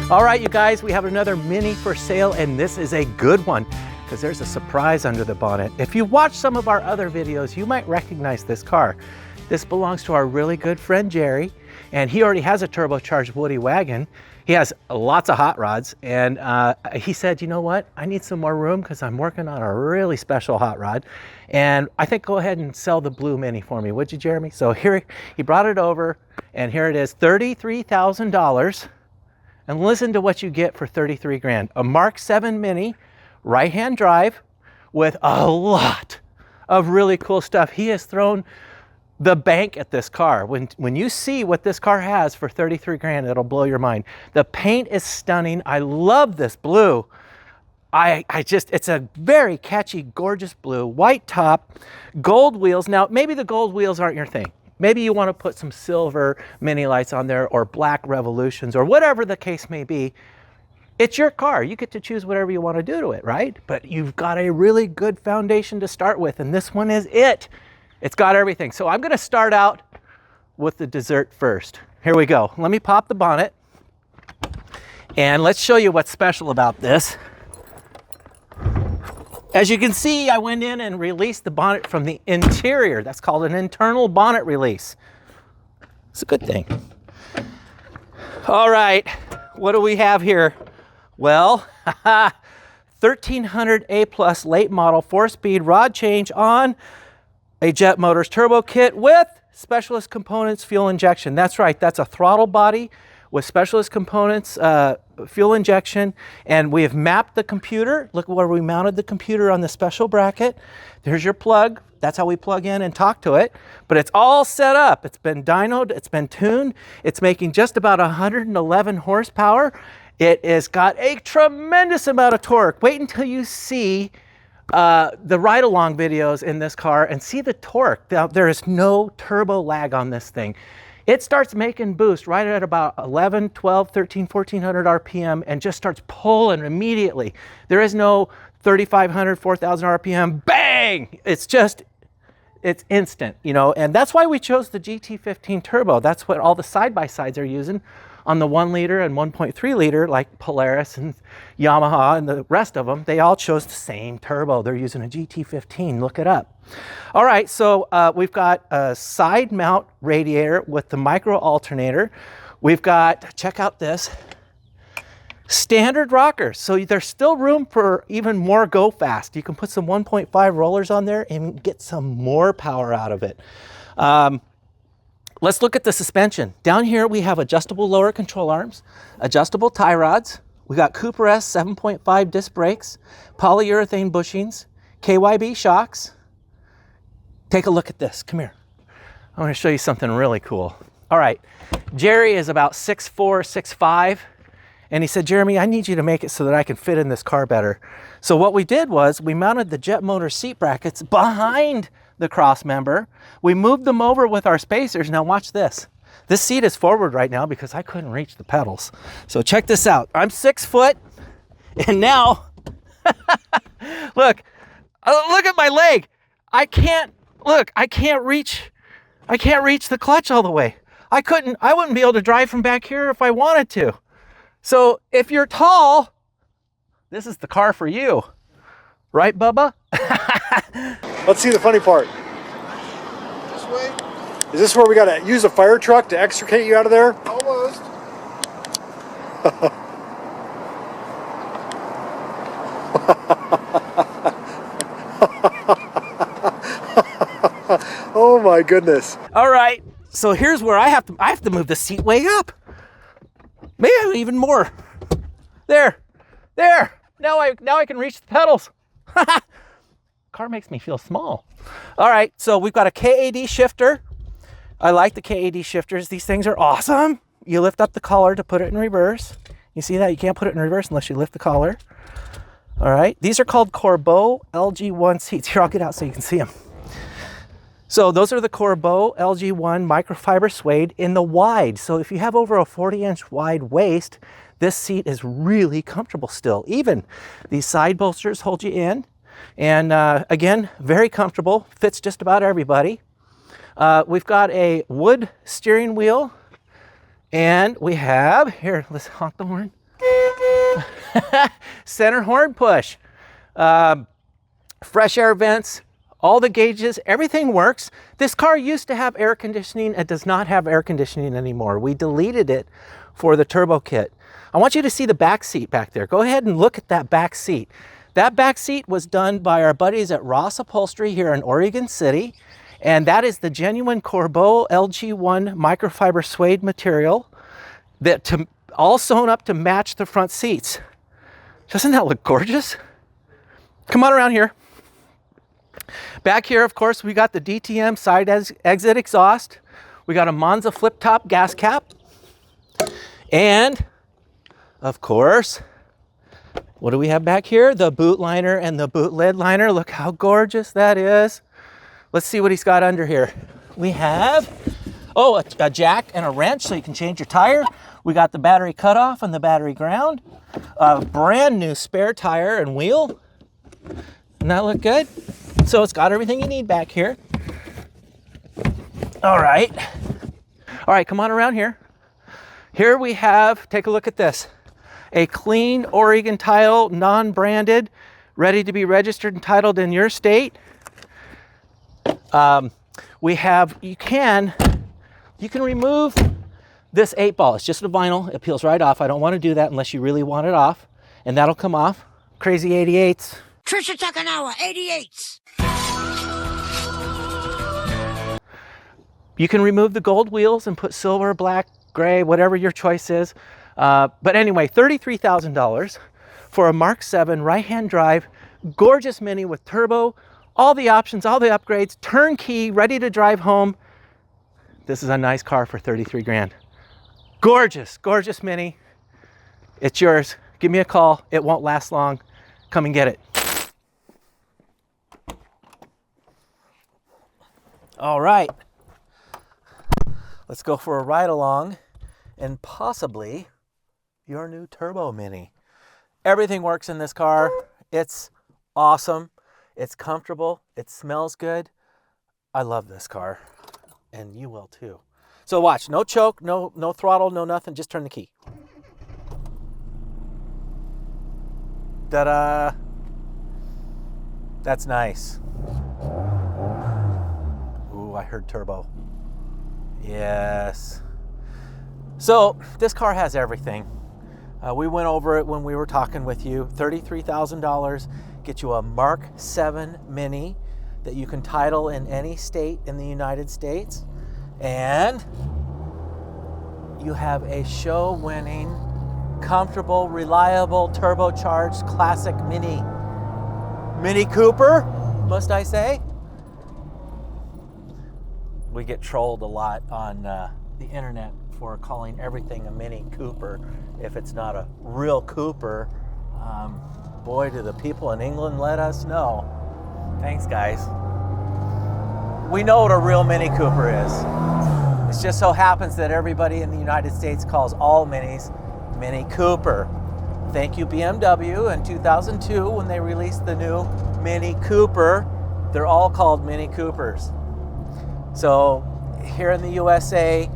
All right, you guys, we have another Mini for sale, and this is a good one because there's a surprise under the bonnet. If you watch some of our other videos, you might recognize this car. This belongs to our really good friend Jerry, and he already has a turbocharged Woody wagon. He has lots of hot rods, and he said, you know what? I need some more room because I'm working on a really special hot rod, and I think go ahead and sell the blue Mini for me, would you, Jeremy? So here, he brought it over, and here it is, $33,000. And listen to what you get for 33 grand. A Mark 7 Mini, right-hand drive, with a lot of really cool stuff. He has thrown the bank at this car. When you see what this car has for 33 grand, it'll blow your mind. The paint is stunning. I love this blue. It's a very catchy, gorgeous blue, white top, gold wheels. Now, maybe the gold wheels aren't your thing. Maybe you want to put some silver Mini lights on there or black Revolutions or whatever the case may be. It's your car. You get to choose whatever you want to do to it, right? But you've got a really good foundation to start with, and this one is it. It's got everything. So I'm going to start out with the dessert first. Here we go. Let me pop the bonnet, and let's show you what's special about this. As you can see, I went in and released the bonnet from the interior. That's called an internal bonnet release. It's a good thing. All right, what do we have here? Well, 1300 A+ late model 4-speed rod change on a Jet Motors turbo kit with specialist components fuel injection. That's right, that's a throttle body with specialist components, fuel injection, and we have mapped the computer. Look where we mounted the computer on the special bracket. There's your plug. That's how we plug in and talk to it. But it's all set up. It's been dynoed, it's been tuned. It's making just about 111 horsepower. It has got a tremendous amount of torque. Wait until you see the ride-along videos in this car and see the torque. Now, there is no turbo lag on this thing. It starts making boost right at about 11, 12, 13, 1400 RPM and just starts pulling immediately. There is no 3,500, 4,000 RPM, bang! It's instant, you know, and that's why we chose the GT15 Turbo. That's what all the side-by-sides are using on the 1 liter and 1.3 liter, like Polaris and Yamaha and the rest of them. They all chose the same turbo. They're using a GT15, look it up. All right, so we've got a side mount radiator with the micro alternator. We've got, check out this, standard rockers. So there's still room for even more go fast. You can put some 1.5 rollers on there and get some more power out of it. Let's look at the suspension. Down here we have adjustable lower control arms, adjustable tie rods. We got Cooper S 7.5 disc brakes, polyurethane bushings, KYB shocks. Take a look at this. Come here. I want to show you something really cool. All right, Jerry is about 6'4", 6'5", and he said, Jeremy, I need you to make it so that I can fit in this car better. So what we did was we mounted the Jet Motors seat brackets behind the cross member. We moved them over with our spacers. Now watch this. This seat is forward right now because I couldn't reach the pedals. So check this out. I'm 6 foot, and now, look at my leg. I can't reach the clutch all the way. I wouldn't be able to drive from back here if I wanted to. So if you're tall, this is the car for you. Right, Bubba? Let's see the funny part. This way? Is this where we gotta use a fire truck to extricate you out of there? Almost. Oh my goodness. All right, so here's where I have to move the seat way up. Maybe even more. There. Now I can reach the pedals. Car makes me feel small. All right, so we've got a KAD shifter. I like the KAD shifters. These things are awesome. You lift up the collar to put it in reverse. You see that? You can't put it in reverse unless you lift the collar. All right, these are called Corbeau LG1 seats. Here, I'll get out so you can see them. So those are the Corbeau LG1 microfiber suede in the wide. So if you have over a 40-inch wide waist, this seat is really comfortable still. Even these side bolsters hold you in. And again, very comfortable, fits just about everybody. We've got a wood steering wheel, and we have, here, let's honk the horn. Center horn push, fresh air vents, all the gauges, everything works. This car used to have air conditioning. It does not have air conditioning anymore. We deleted it for the turbo kit. I want you to see the back seat back there. Go ahead and look at that back seat. That back seat was done by our buddies at Ross Upholstery here in Oregon City. And that is the genuine Corbeau LG1 microfiber suede material that all sewn up to match the front seats. Doesn't that look gorgeous? Come on around here. Back here, of course, we got the DTM side exit exhaust. We got a Monza flip top gas cap. And of course, what do we have back here? The boot liner and the boot lid liner. Look how gorgeous that is. Let's see what he's got under here. We have, a jack and a wrench so you can change your tire. We got the battery cutoff and the battery ground. A brand new spare tire and wheel. Doesn't that look good? So it's got everything you need back here. All right, come on around here. Here we have, take a look at this. A clean Oregon title, non-branded, ready to be registered and titled in your state. We have, you can remove this 8-ball. It's just a vinyl. It peels right off. I don't want to do that unless you really want it off. And that'll come off. Crazy 88s. Trisha Takanawa, 88s. You can remove the gold wheels and put silver, black, gray, whatever your choice is. But anyway, $33,000 for a Mark 7 right-hand drive, gorgeous Mini with turbo, all the options, all the upgrades, turnkey, ready to drive home. This is a nice car for 33 grand. Gorgeous, gorgeous Mini. It's yours. Give me a call. It won't last long. Come and get it. All right. Let's go for a ride along and possibly your new turbo Mini. Everything works in this car. It's awesome. It's comfortable. It smells good. I love this car, and you will too. So watch, no choke, no throttle, no nothing. Just turn the key. Ta-da! That's nice. Ooh, I heard turbo. Yes. So this car has everything. We went over it when we were talking with you. $33,000 get you a Mark 7 Mini that you can title in any state in the United States, and you have a show-winning, comfortable, reliable, turbocharged classic Mini Cooper, must I say? We get trolled a lot on the internet for calling everything a Mini Cooper if it's not a real Cooper. Boy, do the people in England let us know. Thanks, guys. We know what a real Mini Cooper is. It just so happens that everybody in the United States calls all Minis Mini Cooper. Thank you, BMW, in 2002 when they released the new Mini Cooper. They're all called Mini Coopers. So here in the USA,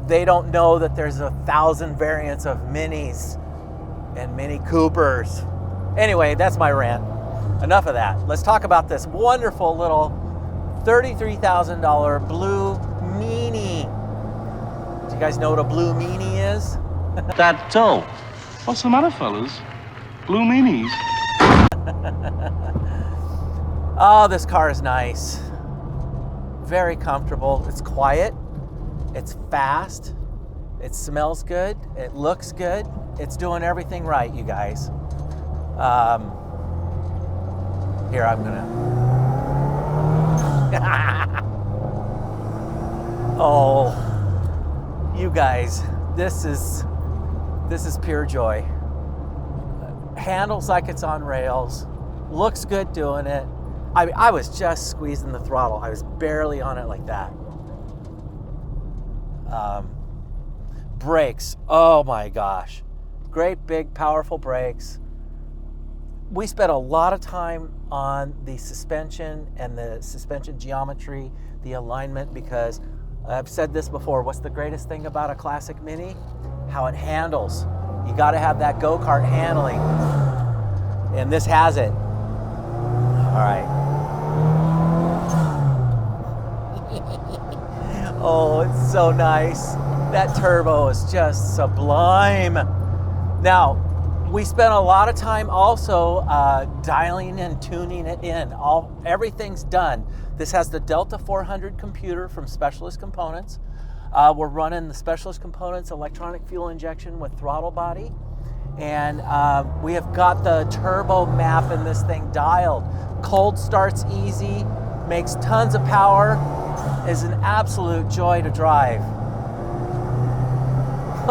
they don't know that there's 1,000 variants of Minis and Mini Coopers. Anyway, that's my rant. Enough of that. Let's talk about this wonderful little $33,000 blue Mini. Do you guys know what a blue Mini is? That's so. What's the matter, fellas? Blue Minis. Oh, this car is nice. Very comfortable. It's quiet. It's fast. It smells good. It looks good. It's doing everything right, you guys. Here, I'm gonna. Oh, you guys, this is pure joy. Handles like it's on rails. Looks good doing it. I was just squeezing the throttle. I was barely on it like that. Brakes, oh my gosh. Great big powerful brakes. We spent a lot of time on the suspension and the suspension geometry, the alignment, because I've said this before, what's the greatest thing about a classic Mini? How it handles. You got to have that go-kart handling. And this has it. All right. Oh, it's so nice. That turbo is just sublime. Now, we spent a lot of time also dialing and tuning it in. Everything's done. This has the Delta 400 computer from Specialist Components. We're running the Specialist Components electronic fuel injection with throttle body. And we have got the turbo map in this thing dialed. Cold starts easy, makes tons of power, is an absolute joy to drive.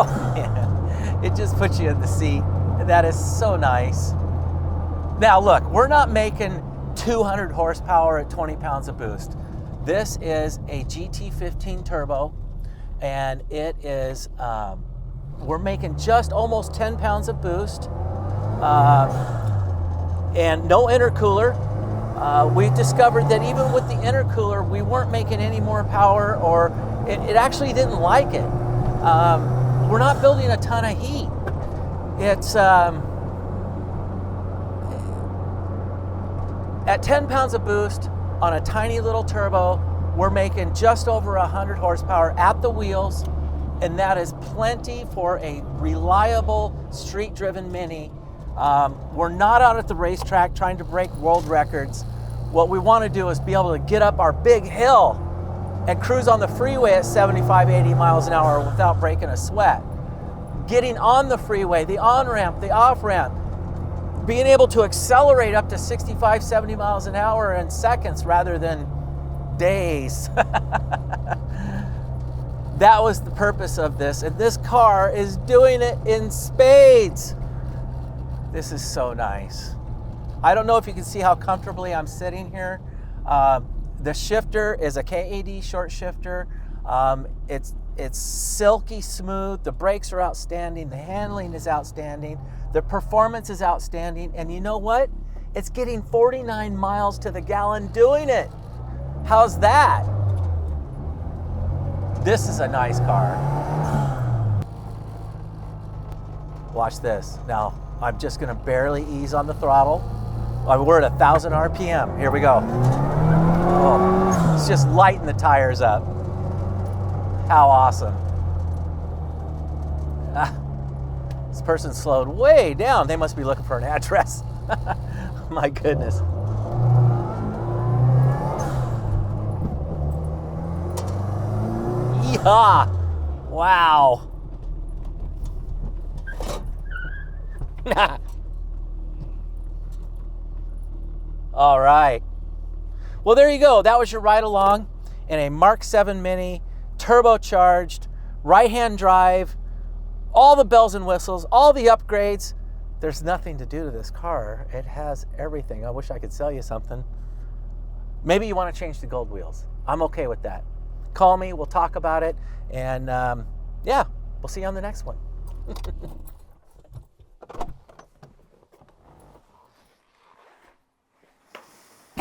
Oh man, it just puts you in the seat. That is so nice. Now look, we're not making 200 horsepower at 20 pounds of boost. This is a GT15 turbo, and it is, we're making just almost 10 pounds of boost, and no intercooler. We discovered that even with the intercooler, we weren't making any more power, or it actually didn't like it. We're not building a ton of heat. It's at 10 pounds of boost on a tiny little turbo, we're making just over 100 horsepower at the wheels, and that is plenty for a reliable street-driven Mini. We're not out at the racetrack trying to break world records. What we want to do is be able to get up our big hill and cruise on the freeway at 75, 80 miles an hour without breaking a sweat. Getting on the freeway, the on-ramp, the off-ramp, being able to accelerate up to 65, 70 miles an hour in seconds rather than days. That was the purpose of this, and this car is doing it in spades. This is so nice. I don't know if you can see how comfortably I'm sitting here. The shifter is a KAD short shifter. It's silky smooth. The brakes are outstanding. The handling is outstanding. The performance is outstanding. And you know what? It's getting 49 miles to the gallon doing it. How's that? This is a nice car. Watch this. Now, I'm just gonna barely ease on the throttle. We're at 1,000 RPM. Here we go. Oh, it's just lighting the tires up. How awesome. This person slowed way down. They must be looking for an address. My goodness. Yeehaw! Wow. All right. Well, there you go. That was your ride along in a Mark 7 Mini, turbocharged, right-hand drive, all the bells and whistles, all the upgrades. There's nothing to do to this car. It has everything. I wish I could sell you something. Maybe you want to change the gold wheels. I'm okay with that. Call me, we'll talk about it, and yeah, we'll see you on the next one.